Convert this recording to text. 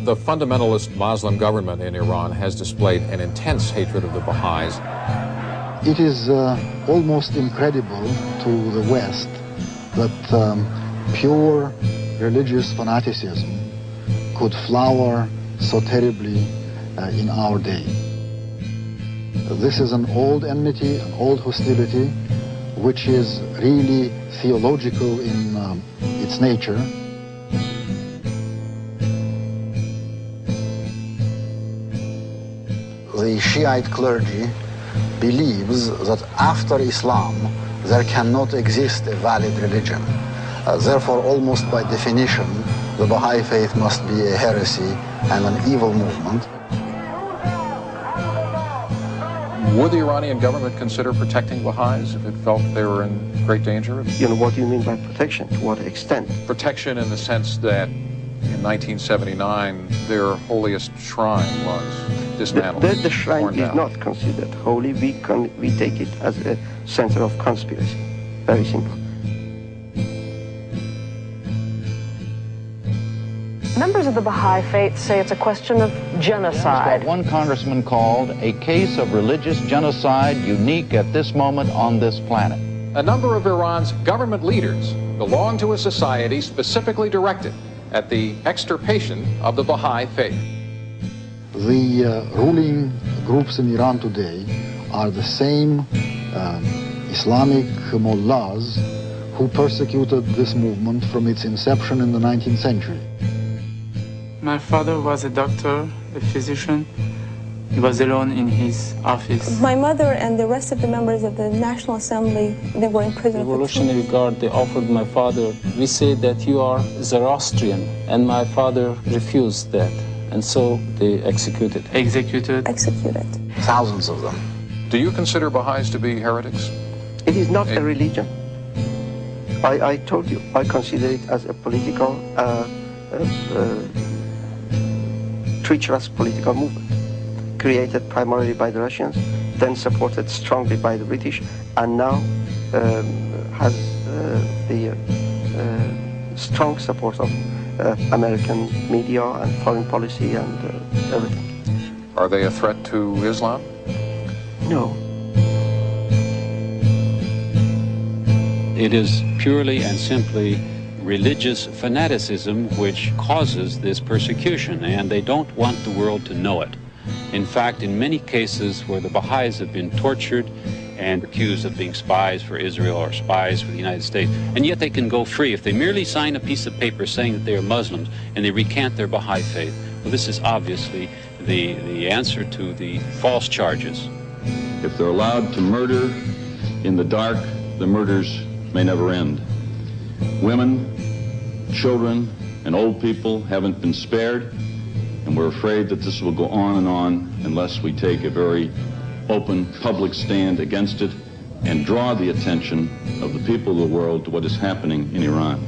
The fundamentalist Muslim government in Iran has displayed an intense hatred of the Baha'is. It is almost incredible to the West that pure religious fanaticism could flower so terribly in our day. This is an old enmity, an old hostility, which is really theological in its nature. The Shiite clergy believes that after Islam there cannot exist a valid religion. Therefore, almost by definition, the Baha'i faith must be a heresy and an evil movement. Would the Iranian government consider protecting Baha'is if it felt they were in great danger? You know, what do you mean by protection? To what extent? Protection in the sense that in 1979 their holiest shrine was dismantled. The shrine is not considered holy. We take it as a center of conspiracy. Very simple. Members of the Baha'i faith say it's a question of genocide. What one congressman called a case of religious genocide unique at this moment on this planet. A number of Iran's government leaders belong to a society specifically directed at the extirpation of the Baha'i faith. The ruling groups in Iran today are the same Islamic mullahs who persecuted this movement from its inception in the 19th century. My father was a doctor, a physician. He was alone in his office. My mother and the rest of the members of the National Assembly, they were in prison. Revolutionary Guard, they offered my father, we say that you are Zoroastrian, and my father refused that. And so they executed. Executed. Thousands of them. Do you consider Baha'is to be heretics? It is not a religion. I told you, I consider it as a political, treacherous political movement, created primarily by the Russians, then supported strongly by the British, and now has the strong support of American media and foreign policy and everything. Are they a threat to Islam? No. It is purely and simply religious fanaticism which causes this persecution, and they don't want the world to know it. In fact, in many cases where the Baha'is have been tortured and accused of being spies for Israel or spies for the United States, and yet they can go free if they merely sign a piece of paper saying that they are Muslims and they recant their Baha'i faith. Well, this is obviously the answer to the false charges. If they're allowed to murder in the dark, the murders may never end. Women, children, and old people haven't been spared, and we're afraid that this will go on and on unless we take a very open public stand against it and draw the attention of the people of the world to what is happening in Iran.